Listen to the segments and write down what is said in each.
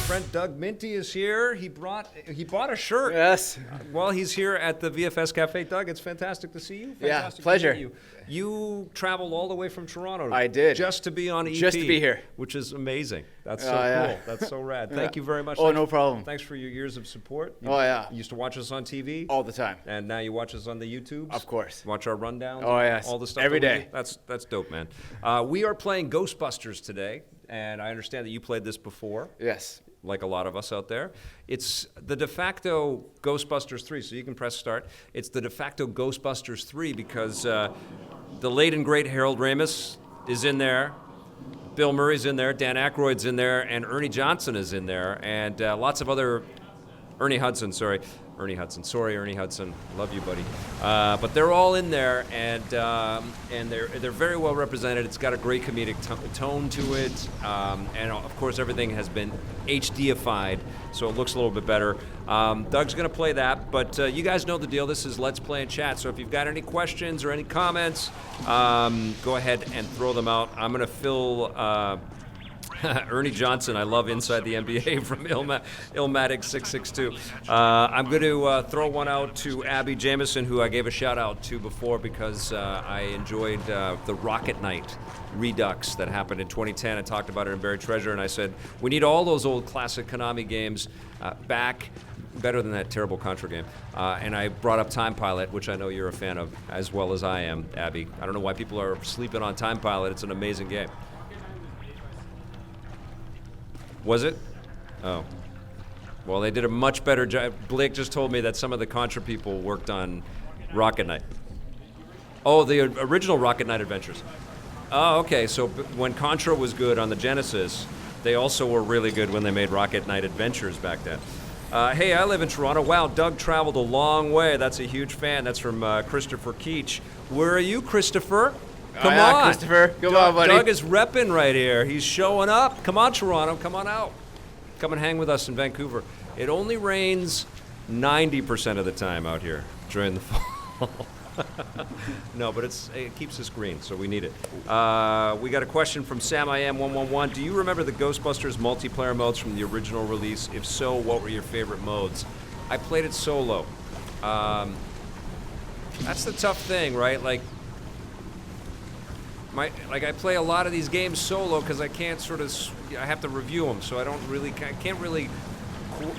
friend Doug Minty is here. He bought a shirt. Yes. While he's here at the VFS Cafe. Doug, it's fantastic to see you. Fantastic pleasure. To meet you. You traveled all the way from Toronto. I did. Just to be on EP. Just to be here. Which is amazing. That's so yeah. cool. That's so rad. Thank you very much. Oh, no problem. Thanks for your years of support. You used to watch us on TV. All the time. And now you watch us on the YouTubes. Of course. Watch our rundowns. Oh, yes. All the stuff. Every day. That's dope, man. We are playing Ghostbusters today. And I understand that you played this before. Yes. Like a lot of us out there. It's the de facto Ghostbusters 3, so you can press start. It's the de facto Ghostbusters 3 because the late and great Harold Ramis is in there, Bill Murray's in there, Dan Aykroyd's in there, and Ernie Johnson is in there, and lots of other... Ernie Hudson. Sorry, Ernie Hudson. Love you, buddy. But they're all in there, and they're very well represented. It's got a great comedic tone to it, and of course everything has been HDified, so it looks a little bit better. Doug's going to play that, but you guys know the deal. This is Let's Play and Chat. So if you've got any questions or any comments, go ahead and throw them out. I'm going to fill. Ernie Johnson, I love Inside the NBA from Illmatic662. I'm going to throw one out to Abby Jameson, who I gave a shout out to before because I enjoyed the Rocket Knight Redux that happened in 2010. I talked about it in Buried Treasure, and I said, we need all those old classic Konami games back, better than that terrible Contra game. And I brought up Time Pilot, which I know you're a fan of as well as I am, Abby. I don't know why people are sleeping on Time Pilot. It's an amazing game. Was it? Oh. Well, they did a much better job. Blake just told me that some of the Contra people worked on Rocket Knight. Oh, the original Rocket Knight Adventures. Oh, okay. So when Contra was good on the Genesis, they also were really good when they made Rocket Knight Adventures back then. Hey, I live in Toronto. Wow, Doug traveled a long way. That's a huge fan. That's from Christopher Keach. Where are you, Christopher? Come on, Christopher. Come on, buddy. Doug is repping right here. He's showing up. Come on, Toronto. Come on out. Come and hang with us in Vancouver. It only rains 90% of the time out here during the fall. No, but it keeps us green, so we need it. We got a question from SamIam111. Do you remember the Ghostbusters multiplayer modes from the original release? If so, what were your favorite modes? I played it solo. That's the tough thing, right? I play a lot of these games solo because I can't I have to review them, so I can't really,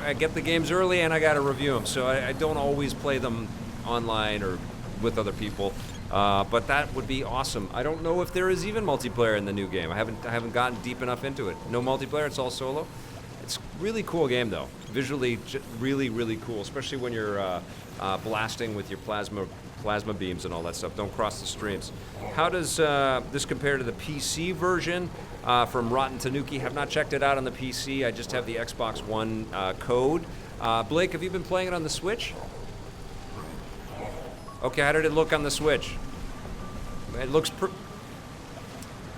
I get the games early and I got to review them, so I don't always play them online or with other people, but that would be awesome. I don't know if there is even multiplayer in the new game. I haven't gotten deep enough into it. No multiplayer, it's all solo. It's a really cool game though, visually really, really cool, especially when you're blasting with your plasma beams and all that stuff. Don't cross the streams. How does this compare to the PC version from Rotten Tanuki? Have not checked it out on the PC. I just have the Xbox One code. Blake, have you been playing it on the Switch? Okay, how did it look on the Switch? It looks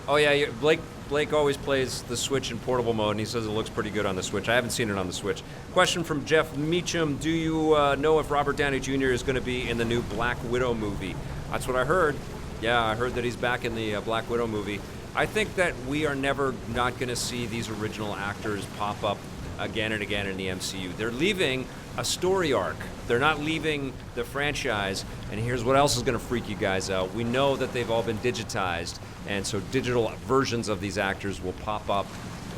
Oh yeah, Blake always plays the Switch in portable mode, and he says it looks pretty good on the Switch. I haven't seen it on the Switch. Question from Jeff Meacham. Do you know if Robert Downey Jr. is going to be in the new Black Widow movie? That's what I heard. Yeah, I heard that he's back in the Black Widow movie. I think that we are never not going to see these original actors pop up again and again in the MCU. They're leaving a story arc. They're not leaving the franchise. And here's what else is going to freak you guys out. We know that they've all been digitized, and so digital versions of these actors will pop up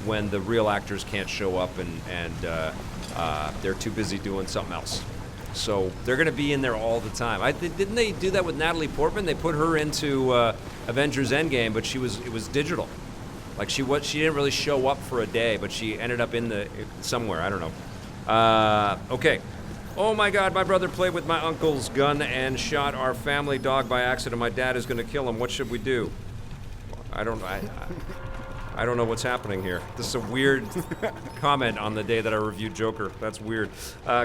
when the real actors can't show up and they're too busy doing something else. So they're going to be in there all the time. Didn't they do that with Natalie Portman? They put her into Avengers Endgame, but it was digital. Like she didn't really show up for a day, but she ended up in somewhere. I don't know. Okay. Oh my God, my brother played with my uncle's gun and shot our family dog by accident. My dad is going to kill him. What should we do? I don't know what's happening here. This is a weird comment on the day that I reviewed Joker. That's weird.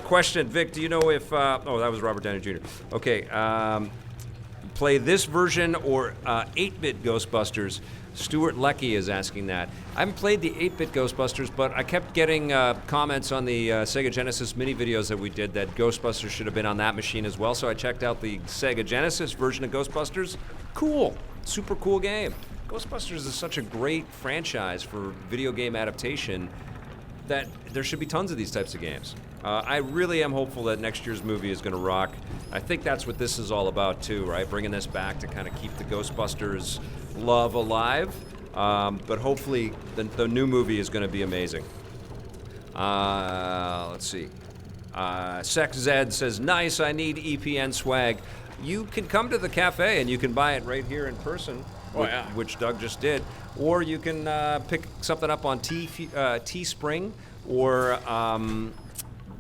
Question, Vic, do you know if... oh, that was Robert Downey Jr. Okay. Play this version or 8-bit Ghostbusters? Stuart Leckie is asking that. I haven't played the 8-bit Ghostbusters, but I kept getting comments on the Sega Genesis mini videos that we did that Ghostbusters should have been on that machine as well, so I checked out the Sega Genesis version of Ghostbusters. Cool. Super cool game. Ghostbusters is such a great franchise for video game adaptation. that there should be tons of these types of games. I really am hopeful that next year's movie is going to rock. I think that's what this is all about too, right? Bringing this back to kind of keep the Ghostbusters love alive. But hopefully the new movie is going to be amazing. Let's see. Sex Zed says, nice, I need EPN swag. You can come to the cafe and you can buy it right here in person, which Doug just did. Or you can pick something up on Teespring or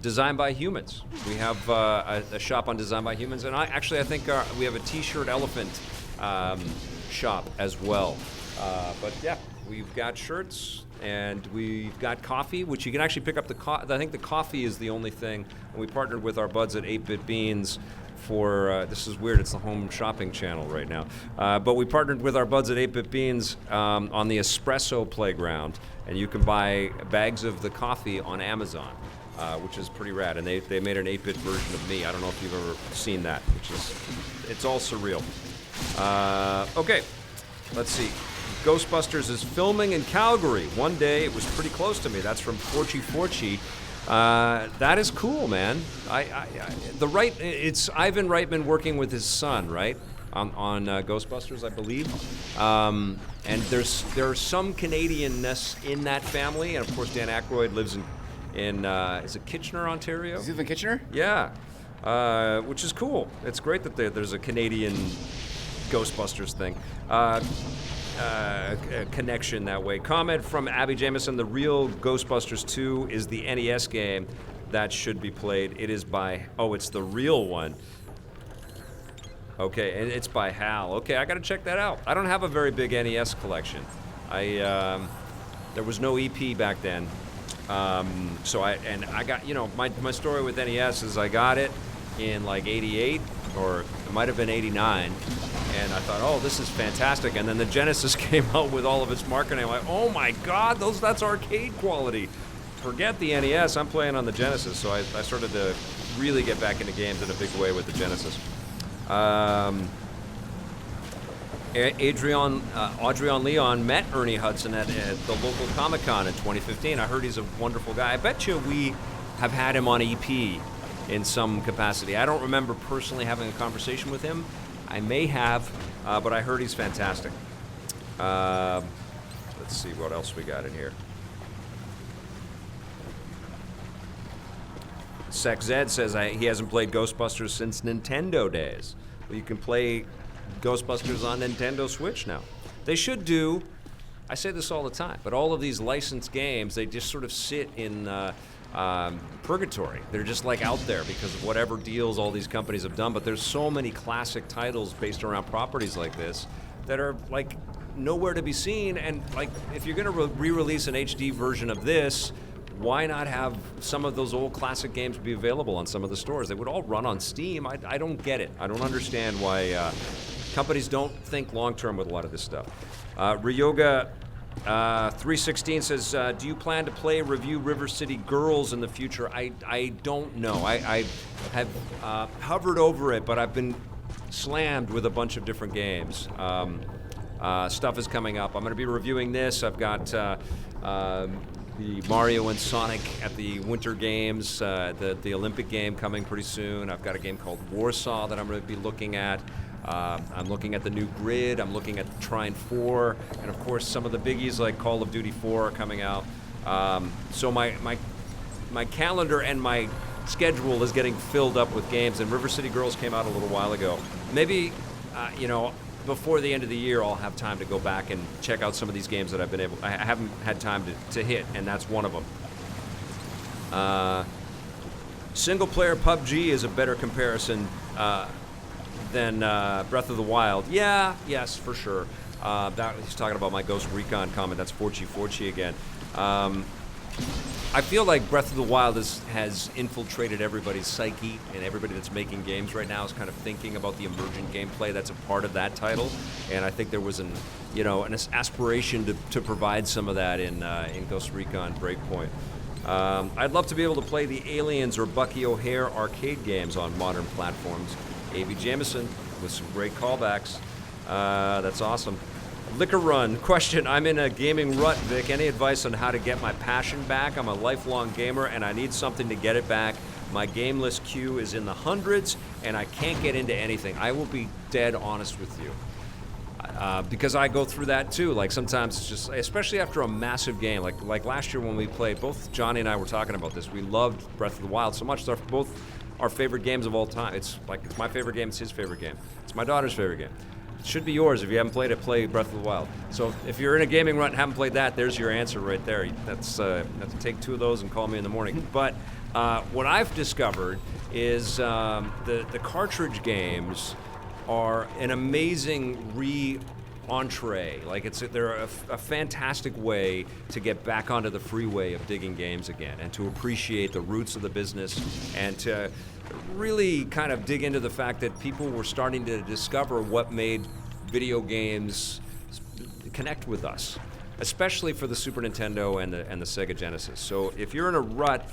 Design by Humans. We have a shop on Design by Humans. And I think we have a T-shirt elephant shop as well. But yeah, we've got shirts and we've got coffee, which you can actually pick up I think the coffee is the only thing. And we partnered with our buds at 8-Bit Beans for, this is weird, it's the home shopping channel right now. But we partnered with our buds at 8-Bit Beans on the Espresso Playground, and you can buy bags of the coffee on Amazon, which is pretty rad. And they made an 8-bit version of me. I don't know if you've ever seen that, it's all surreal. Okay, let's see. Ghostbusters is filming in Calgary. One day it was pretty close to me. That's from Forchi. That is cool, man. It's Ivan Reitman working with his son, right? On Ghostbusters, I believe. And there's some Canadianness in that family, and of course Dan Aykroyd lives in is it Kitchener, Ontario? Does he live in Kitchener? Yeah, which is cool. It's great that there's a Canadian Ghostbusters thing. Connection that way. Comment from Abby Jameson, the real Ghostbusters 2 is the NES game that should be played. It is it's the real one. Okay, and it's by HAL. Okay, I gotta check that out. I don't have a very big NES collection. There was no EP back then. So I got, my story with NES is I got it in like 88, or it might have been 89, and I thought, oh, this is fantastic. And then the Genesis came out with all of its marketing. I'm like, oh my God, that's arcade quality. Forget the NES, I'm playing on the Genesis. So I started to really get back into games in a big way with the Genesis. Adrian Leon met Ernie Hudson at the local Comic-Con in 2015. I heard he's a wonderful guy. I bet you we have had him on EP in some capacity. I don't remember personally having a conversation with him. I may have, but I heard he's fantastic. Let's see what else we got in here. Sex Ed says he hasn't played Ghostbusters since Nintendo days. Well, you can play Ghostbusters on Nintendo Switch now. They should do, I say this all the time, but all of these licensed games, they just sort of sit in purgatory. They're just like out there because of whatever deals all these companies have done, but there's so many classic titles based around properties like this that are like nowhere to be seen. And like if you're going to re-release an HD version of this, why not have some of those old classic games be available on some of the stores? They would all run on Steam. I don't get it. I don't understand why companies don't think long-term with a lot of this stuff. Ryoga 316 says, do you plan to review River City Girls in the future? I don't know. I have hovered over it, but I've been slammed with a bunch of different games. Stuff is coming up. I'm going to be reviewing this. I've got the Mario and Sonic at the Winter Games, the Olympic game coming pretty soon. I've got a game called Warsaw that I'm going to be looking at. I'm looking at the new Grid. I'm looking at Trine 4, and of course some of the biggies like Call of Duty 4 are coming out. So my calendar and my schedule is getting filled up with games. And River City Girls came out a little while ago. Maybe before the end of the year, I'll have time to go back and check out some of these games that I haven't had time to hit, and that's one of them. Single-player PUBG is a better comparison than Breath of the Wild. Yeah, yes, for sure. He's talking about my Ghost Recon comment. That's Forchi again. I feel like Breath of the Wild has infiltrated everybody's psyche, and everybody that's making games right now is kind of thinking about the emergent gameplay that's a part of that title. And I think there was an aspiration to provide some of that in Ghost Recon Breakpoint. I'd love to be able to play the Aliens or Bucky O'Hare arcade games on modern platforms. A.B. Jameson with some great callbacks. That's awesome. Liquor Run, question, I'm in a gaming rut, Vic. Any advice on how to get my passion back? I'm a lifelong gamer, and I need something to get it back. My game list queue is in the hundreds, and I can't get into anything. I will be dead honest with you. Because I go through that too. Like sometimes it's just, especially after a massive game, like last year when we played, both Johnny and I were talking about this. We loved Breath of the Wild so much. They're both our favorite games of all time. It's my favorite game, it's his favorite game. It's my daughter's favorite game. It should be yours. If you haven't played it, play Breath of the Wild. So if you're in a gaming rut and haven't played that, there's your answer right there. That's you have to take 2 of those and call me in the morning. But what I've discovered is the cartridge games are an amazing entree. Like they're a fantastic way to get back onto the freeway of digging games again, and to appreciate the roots of the business, and to really kind of dig into the fact that people were starting to discover what made video games connect with us, especially for the Super Nintendo and the Sega Genesis. So if you're in a rut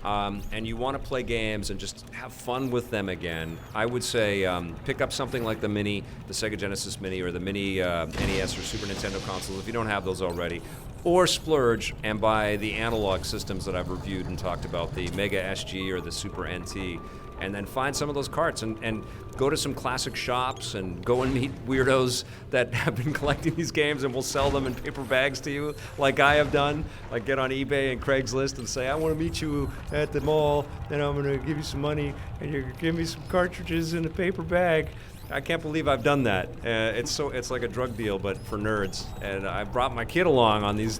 and you want to play games and just have fun with them again, I would say pick up something like the Sega Genesis Mini, or the Mini NES or Super Nintendo consoles if you don't have those already, or splurge and buy the analog systems that I've reviewed and talked about, the Mega SG or the Super NT, and then find some of those carts and go to some classic shops and go and meet weirdos that have been collecting these games and will sell them in paper bags to you, like I have done. Like get on eBay and Craigslist and say, I want to meet you at the mall, and I'm going to give you some money, and you're going to give me some cartridges in a paper bag. I can't believe I've done that. It's like a drug deal, but for nerds. And I brought my kid along on these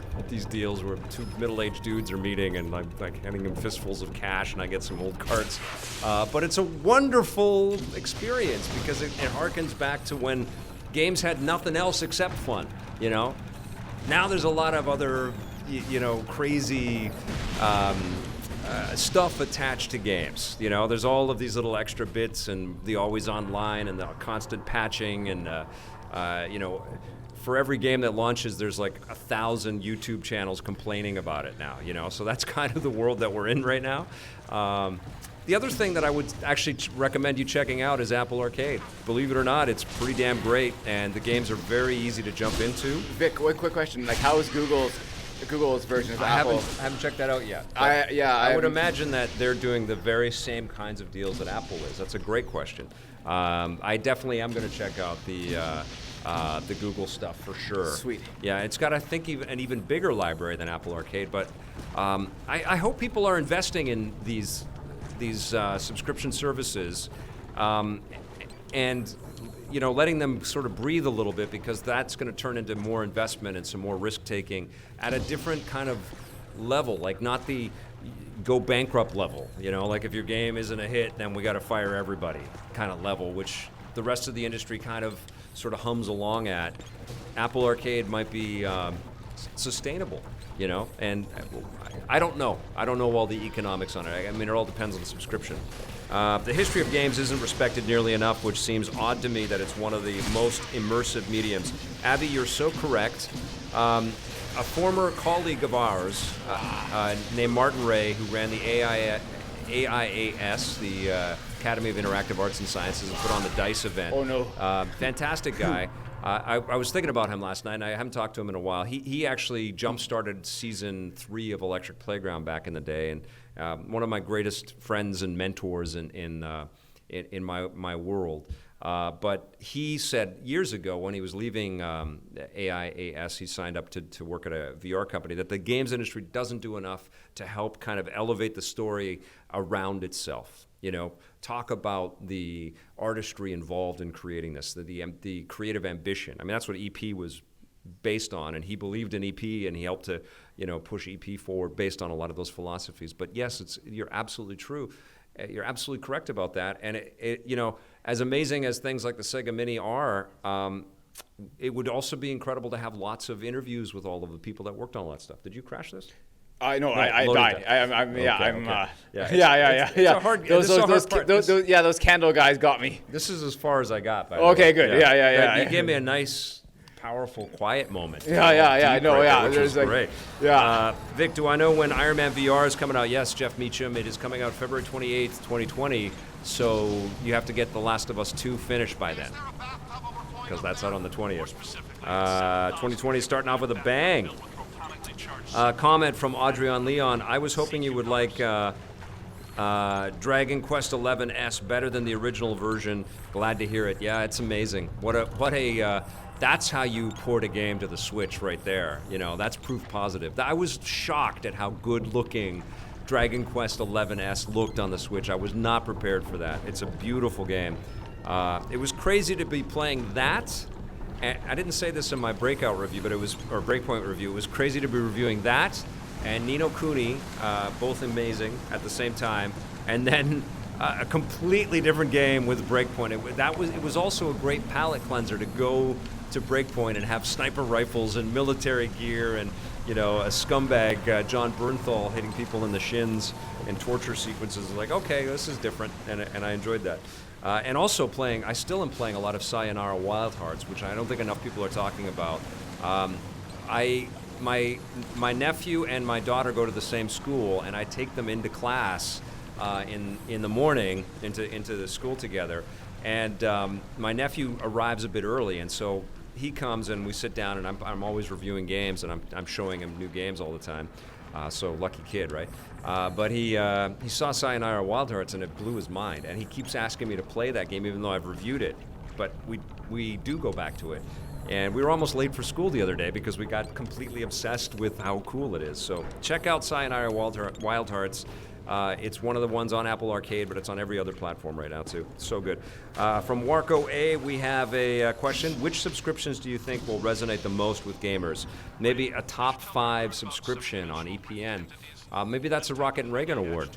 deals where 2 middle-aged dudes are meeting, and I'm like handing them fistfuls of cash, and I get some old carts. But it's a wonderful experience because it harkens back to when games had nothing else except fun. You know, now there's a lot of other, crazy. Stuff attached to games. There's all of these little extra bits and the always online and the constant patching and for every game that launches there's like 1,000 YouTube channels complaining about it now, so that's kind of the world that we're in right now. The other thing that I would actually recommend you checking out is Apple Arcade. Believe it or not, it's pretty damn great, and the games are very easy to jump into. Vic, one quick question, like how is Google's version of Apple? I haven't checked that out yet. I would imagine that they're doing the very same kinds of deals that Apple is. That's a great question. I definitely am going to check out the Google stuff for sure. Sweet. Yeah, it's got, I think, an even bigger library than Apple Arcade. But I hope people are investing in these subscription services and letting them sort of breathe a little bit, because that's going to turn into more investment and some more risk-taking at a different kind of level, like not the go bankrupt level, like if your game isn't a hit, then we got to fire everybody kind of level, which the rest of the industry kind of sort of hums along at. Apple Arcade might be sustainable, and I don't know. I don't know all the economics on it. I mean, it all depends on the subscription. The history of games isn't respected nearly enough, which seems odd to me that it's one of the most immersive mediums. Abby, you're so correct. A former colleague of ours named Martin Ray, who ran the AIAS, the Academy of Interactive Arts and Sciences, and put on the DICE event. Oh, no. Fantastic guy. I was thinking about him last night, and I haven't talked to him in a while. He actually jump-started Season 3 of Electric Playground back in the day, and one of my greatest friends and mentors in my world. But he said years ago when he was leaving AIAS, he signed up to work at a VR company, that the games industry doesn't do enough to help kind of elevate the story around itself. Talk about the artistry involved in creating this, the creative ambition. I mean, that's what EP was based on, and he believed in EP, and he helped to, push EP forward based on a lot of those philosophies. But yes, you're absolutely true. You're absolutely correct about that. And as amazing as things like the Sega Mini are, it would also be incredible to have lots of interviews with all of the people that worked on all that stuff. Did you crash this? I died. It's a hard part. Those candle guys got me. This is as far as I got. Okay, good. Yeah. You gave me a nice, powerful, quiet moment. I know. Which was great. Yeah. Vic, do I know when Iron Man VR is coming out? Yes, Jeff Meacham. It is coming out February 28th, 2020. So you have to get The Last of Us 2 finished by then, because that's out on the 20th. 2020 starting off with a bang. Comment from Adrian Leon. I was hoping you would like Dragon Quest XI S better than the original version. Glad to hear it. Yeah, it's amazing. What a that's how you port a game to the Switch right there. You know, that's proof positive. I was shocked at how good looking Dragon Quest XI S looked on the Switch. I was not prepared for that. It's a beautiful game. It was crazy to be playing that. And I didn't say this in my breakout review, but or Breakpoint review. It was crazy to be reviewing that and Ni no Kuni, both amazing at the same time, and then a completely different game with Breakpoint. It was also a great palate cleanser to go to Breakpoint and have sniper rifles and military gear and, you know, a scumbag John Bernthal hitting people in the shins and torture sequences. Like, okay, this is different, and I enjoyed that. And also I still am playing a lot of Sayonara Wild Hearts, which I don't think enough people are talking about. My nephew and my daughter go to the same school, and I take them into class in the morning into the school together. And my nephew arrives a bit early, and so he comes and we sit down, and I'm always reviewing games, and I'm showing him new games all the time. So lucky kid, right? But he saw Sayonara Wild Hearts, and it blew his mind. And he keeps asking me to play that game, even though I've reviewed it. But we do go back to it. And we were almost late for school the other day because we got completely obsessed with how cool it is. So check out Sayonara Wild Hearts. It's one of the ones on Apple Arcade, but it's on every other platform right now, too. So good. From Warco A, we have a question. Which subscriptions do you think will resonate the most with gamers? Maybe a top 5 subscription on EPN. Maybe that's a Rocket and Reagan Award.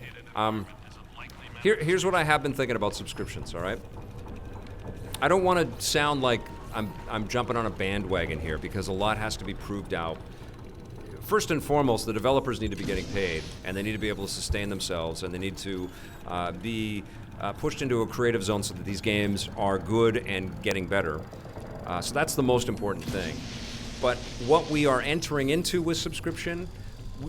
Here's what I have been thinking about subscriptions, all right? I don't want to sound like I'm jumping on a bandwagon here because a lot has to be proved out. First and foremost, the developers need to be getting paid, and they need to be able to sustain themselves, and they need to be pushed into a creative zone so that these games are good and getting better. So that's the most important thing. But what we are entering into with subscription,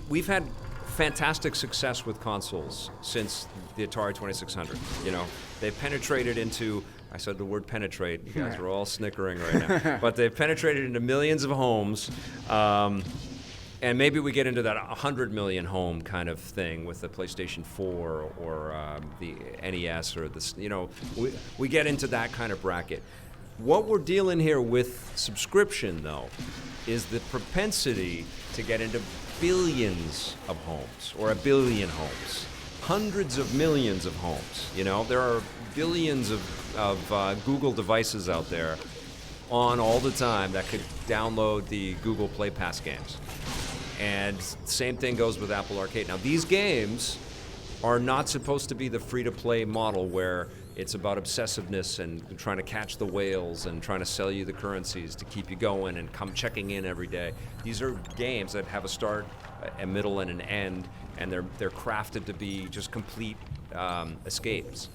we've had fantastic success with consoles since the Atari 2600. You know, they've penetrated into, I said the word penetrate, you guys are all snickering right now, but they've penetrated into millions of homes. And maybe we get into that 100 million home kind of thing with the PlayStation 4 or the NES or this, you know, we get into that kind of bracket. What we're dealing here with subscription, though, is the propensity to get into billions of homes or a billion homes, hundreds of millions of homes. You know, there are billions of Google devices out there on all the time that could download the Google Play Pass games. And same thing goes with Apple Arcade. Now, these games are not supposed to be the free-to-play model where it's about obsessiveness and trying to catch the whales and trying to sell you the currencies to keep you going and come checking in every day. These are games that have a start, a middle, and an end, and they're crafted to be just complete escapes.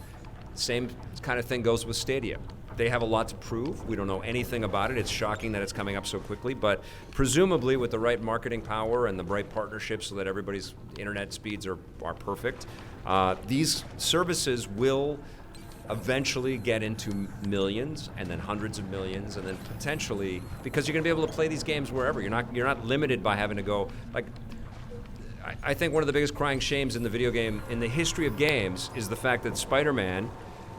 Same kind of thing goes with Stadia. They have a lot to prove. We don't know anything about it. It's shocking that it's coming up so quickly, but presumably with the right marketing power and the right partnerships so that everybody's internet speeds are perfect, these services will eventually get into millions and then hundreds of millions and then potentially, because you're going to be able to play these games wherever. You're not limited by having to go, like, I think one of the biggest crying shames in the video game, in the history of games, is the fact that Spider-Man,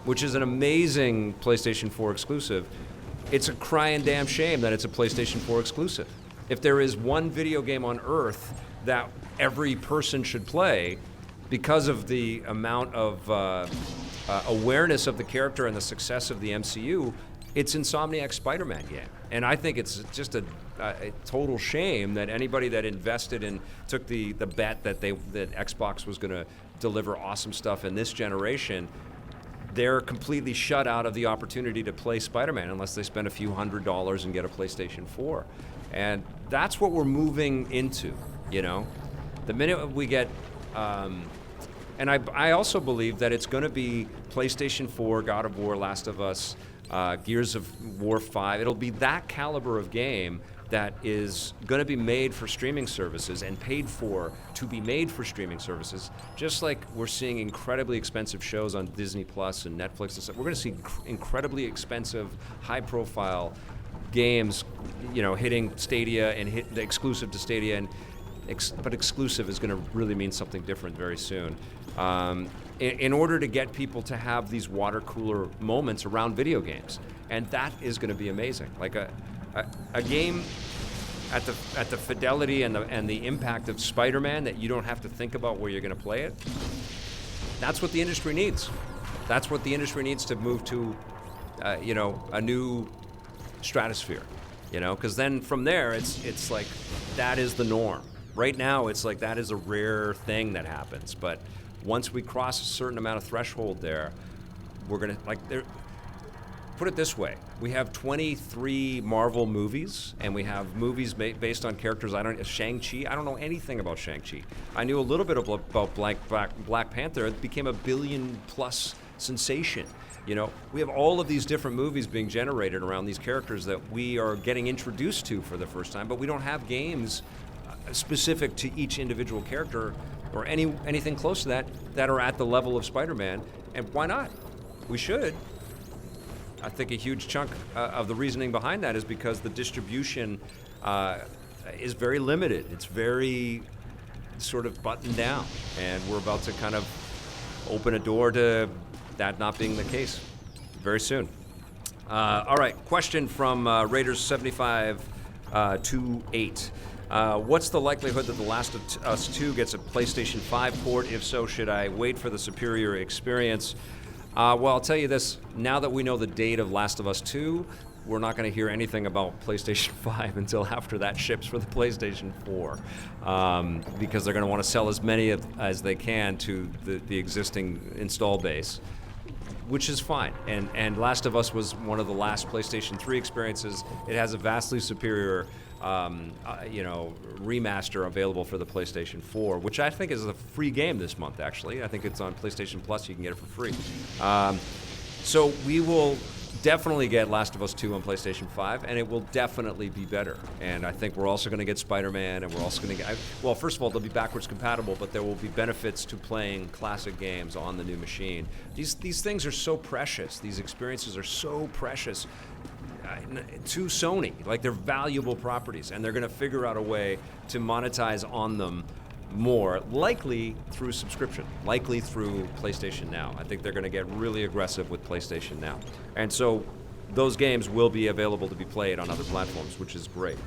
which is an amazing PlayStation 4 exclusive, it's a crying damn shame that it's a PlayStation 4 exclusive. If there is one video game on Earth that every person should play because of the amount of awareness of the character and the success of the MCU, it's Insomniac's Spider-Man game. And I think it's just a total shame that anybody that invested and took the bet that Xbox was going to deliver awesome stuff in this generation, they're completely shut out of the opportunity to play Spider-Man unless they spend a few $100s and get a PlayStation 4. And that's what we're moving into, you know? The minute we get, and I also believe that it's going to be PlayStation 4, God of War, Last of Us, Gears of War 5. It'll be that caliber of game that is going to be made for streaming services and paid for to be made for streaming services, just like we're seeing incredibly expensive shows on Disney Plus and Netflix and stuff. We're going to see incredibly expensive, high-profile games, hitting Stadia and exclusive to Stadia, but exclusive is going to really mean something different very soon. In order to get people to have these water cooler moments around video games, and that is going to be amazing. Like a game at the fidelity and the impact of Spider-Man that you don't have to think about where you're going to play it. That's what the industry needs. That's what the industry needs to move to, a new stratosphere. Because then from there, it's like that is the norm. Right now, it's like that is a rare thing that happens. But once we cross a certain amount of threshold there, we're gonna put it this way: we have 23 Marvel movies, and we have movies based on characters. Shang-Chi. I don't know anything about Shang-Chi. I knew a little bit about Black Panther. It became a billion-plus sensation. We have all of these different movies being generated around these characters that we are getting introduced to for the first time, but we don't have games specific to each individual character or anything close to that are at the level of Spider-Man. And why not? We should. I think a huge chunk of the reasoning behind that is because the distribution is very limited. It's very sort of buttoned down, and we're about to kind of open a door to that not being the case very soon. All right, question from Raiders 7528. What's the likelihood that The Last of Us 2 gets a PlayStation 5 port? If so, should I wait for the superior experience? Well, I'll tell you this. Now that we know the date of Last of Us 2, we're not going to hear anything about PlayStation 5 until after that ships for the PlayStation 4, because they're going to want to sell as many as they can to the existing install base, which is fine. And Last of Us was one of the last PlayStation 3 experiences. It has a vastly superior remaster available for the PlayStation 4, which I think is a free game this month, actually. I think it's on PlayStation Plus. You can get it for free. So we will definitely get Last of Us 2 on PlayStation 5, and it will definitely be better. And I think we're also going to get Spider-Man, and we're also going to get... Well, first of all, they'll be backwards compatible, but there will be benefits to playing classic games on the new machine. These things are so precious. These experiences are so precious to Sony. Like, they're valuable properties, and they're going to figure out a way to monetize on them more, likely through subscription, likely through PlayStation Now. I think they're going to get really aggressive with PlayStation Now. And so those games will be available to be played on other platforms, which is great.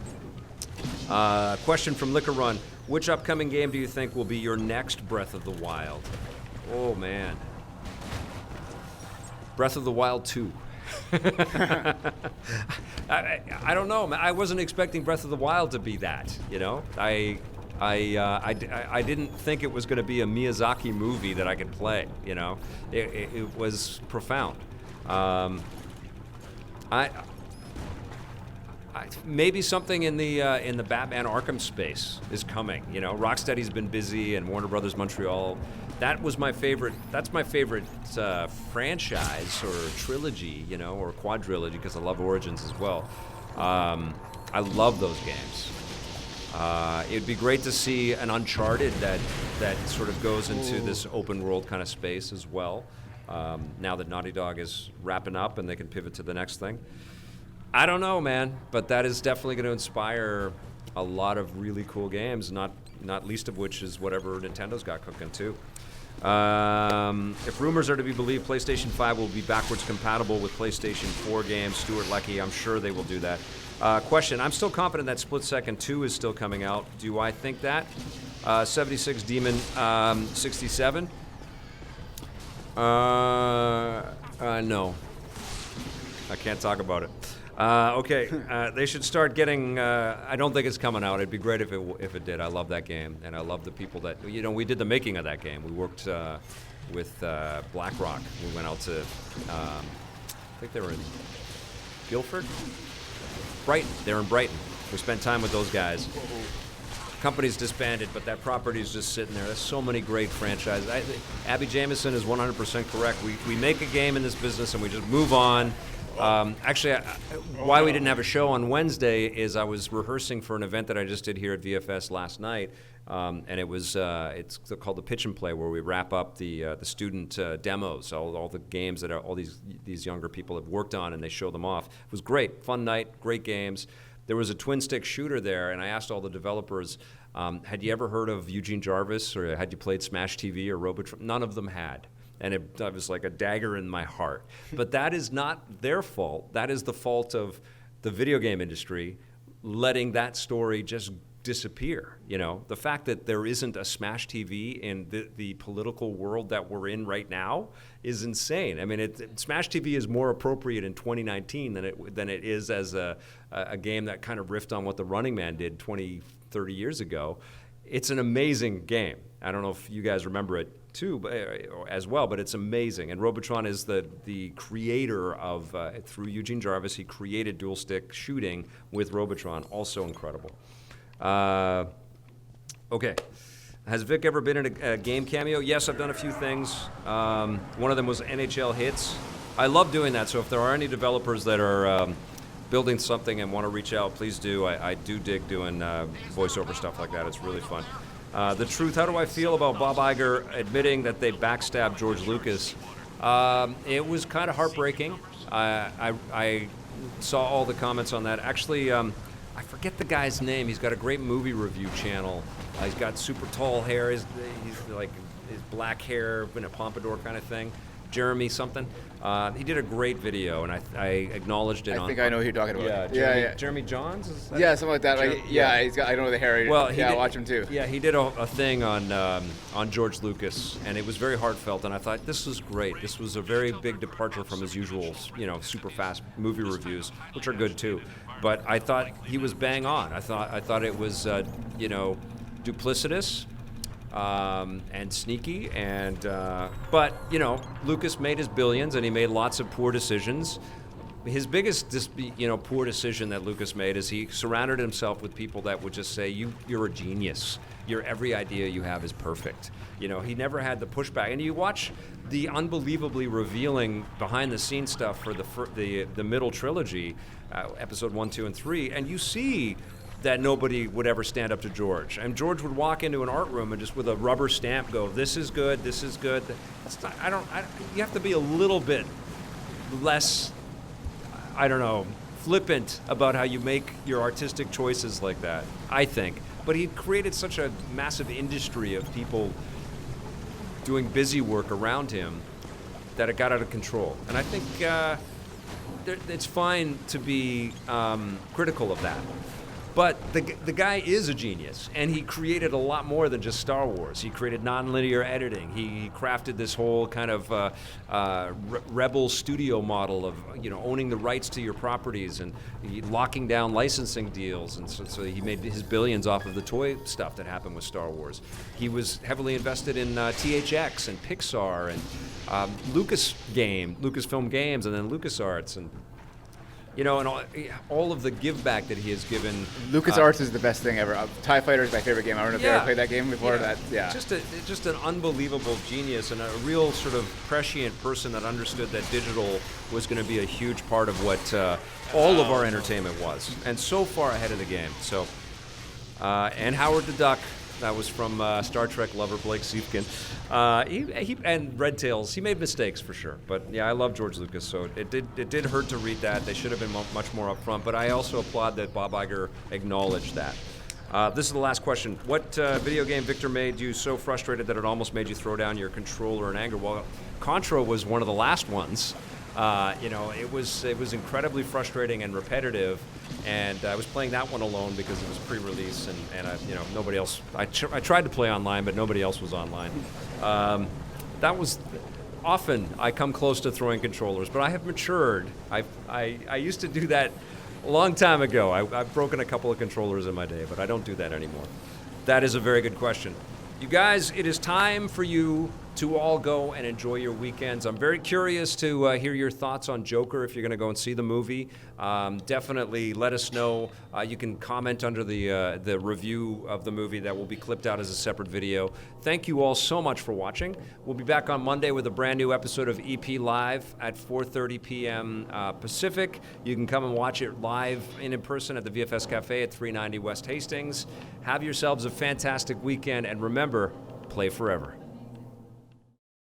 Question from Liquor Run. Which upcoming game do you think will be your next Breath of the Wild? Oh, man. Breath of the Wild 2. I don't know. I wasn't expecting Breath of the Wild to be that, I didn't think it was going to be a Miyazaki movie that I could play. It was profound. Maybe something in the Batman Arkham space is coming. Rocksteady's been busy, and Warner Brothers Montreal. That's my favorite franchise or trilogy, or quadrilogy, because I love Origins as well. I love those games. It'd be great to see an Uncharted that sort of goes into this open world kind of space as well. Now that Naughty Dog is wrapping up and they can pivot to the next thing. I don't know, man, but that is definitely going to inspire a lot of really cool games, not least of which is whatever Nintendo's got cooking too. If rumors are to be believed, PlayStation 5 will be backwards compatible with PlayStation 4 games. Stuart Leckie, I'm sure they will do that. Question, I'm still confident that Split Second 2 is still coming out. Do I think that? 76 Demon 67? No. I can't talk about it. Okay, they should start getting. I don't think it's coming out. It'd be great if it did. I love that game, and I love the people that we did the making of that game. We worked with BlackRock. We went out to. I think they were in Guilford, Brighton. They're in Brighton. We spent time with those guys. Company's disbanded, but that property is just sitting there. There's so many great franchises. Abby Jameson is 100% correct. We make a game in this business and we just move on. Actually, why we didn't have a show on Wednesday is I was rehearsing for an event that I just did here at VFS last night, and it was it's called the Pitch and Play, where we wrap up the student demos, all the games that all these younger people have worked on, and they show them off. It was great, fun night, great games. There was a twin-stick shooter there, and I asked all the developers, had you ever heard of Eugene Jarvis, or had you played Smash TV or Robotron? None of them had. And that was like a dagger in my heart. But that is not their fault. That is the fault of the video game industry letting that story just disappear. You know, the fact that there isn't a Smash TV in the political world that we're in right now is insane. I mean, Smash TV is more appropriate in 2019 than it is as a game that kind of riffed on what the Running Man did 20, 30 years ago. It's an amazing game. I don't know if you guys remember it too, as well, but it's amazing. And Robotron is the creator of, through Eugene Jarvis, he created dual stick shooting with Robotron, also incredible. Okay. Has Vic ever been in a game cameo? Yes, I've done a few things. One of them was NHL Hits. I love doing that, so if there are any developers that are building something and want to reach out, please do. I do dig doing voiceover stuff like that. It's really fun. The truth, how do I feel about Bob Iger admitting that they backstabbed George Lucas? It was kind of heartbreaking. I saw all the comments on that. Actually, I forget the guy's name. He's got a great movie review channel. He's got super tall hair. He's like his black hair in a pompadour kind of thing. Jeremy something. He did a great video, and I acknowledged it. I think I know who you're talking about. Jeremy Johns? Yeah, something like that. He's got. I know the hair. Well, I watch him too. Yeah, he did a thing on George Lucas, and it was very heartfelt. And I thought this was great. This was a very big departure from his usual, super fast movie reviews, which are good too. But I thought he was bang on. I thought it was, duplicitous. And sneaky, but Lucas made his billions, and he made lots of poor decisions. His biggest, poor decision that Lucas made is he surrounded himself with people that would just say, "You're a genius. Every idea you have is perfect." He never had the pushback. And you watch the unbelievably revealing behind-the-scenes stuff for the middle trilogy, episode 1, 2, and 3, and you see that nobody would ever stand up to George. And George would walk into an art room and just with a rubber stamp go, "This is good, this is good." You have to be a little bit less, flippant about how you make your artistic choices like that, I think. But he created such a massive industry of people doing busy work around him that it got out of control. And I think it's fine to be critical of that. But the guy is a genius, and he created a lot more than just Star Wars. He created nonlinear editing. He crafted this whole kind of rebel studio model of owning the rights to your properties and locking down licensing deals. And so he made his billions off of the toy stuff that happened with Star Wars. He was heavily invested in THX and Pixar and Lucasfilm Games, and then LucasArts and. And all of the give back that he has given. LucasArts is the best thing ever. TIE Fighter is my favorite game. I don't know if you ever played that game before. Just an unbelievable genius and a real sort of prescient person that understood that digital was going to be a huge part of what all of our entertainment was, and so far ahead of the game. So, and Howard the Duck. That was from Star Trek lover Blake Siefkin. He and Red Tails. He made mistakes for sure, but yeah, I love George Lucas, so it did hurt to read that. They should have been much more upfront, but I also applaud that Bob Iger acknowledged that. This is the last question. What video game, Victor, made you so frustrated that it almost made you throw down your controller in anger? Well, Contra was one of the last ones. It was incredibly frustrating and repetitive, and I was playing that one alone because it was pre-release, and nobody else. I tried to play online, but nobody else was online. That was often I come close to throwing controllers, but I have matured. I used to do that a long time ago. I've broken a couple of controllers in my day, but I don't do that anymore. That is a very good question. You guys, it is time for you to all go and enjoy your weekends. I'm very curious to hear your thoughts on Joker if you're going to go and see the movie. Definitely let us know. You can comment under the review of the movie that will be clipped out as a separate video. Thank you all so much for watching. We'll be back on Monday with a brand new episode of EP Live at 4:30 p.m. Pacific. You can come and watch it live in person at the VFS Cafe at 390 West Hastings. Have yourselves a fantastic weekend, and remember, play forever.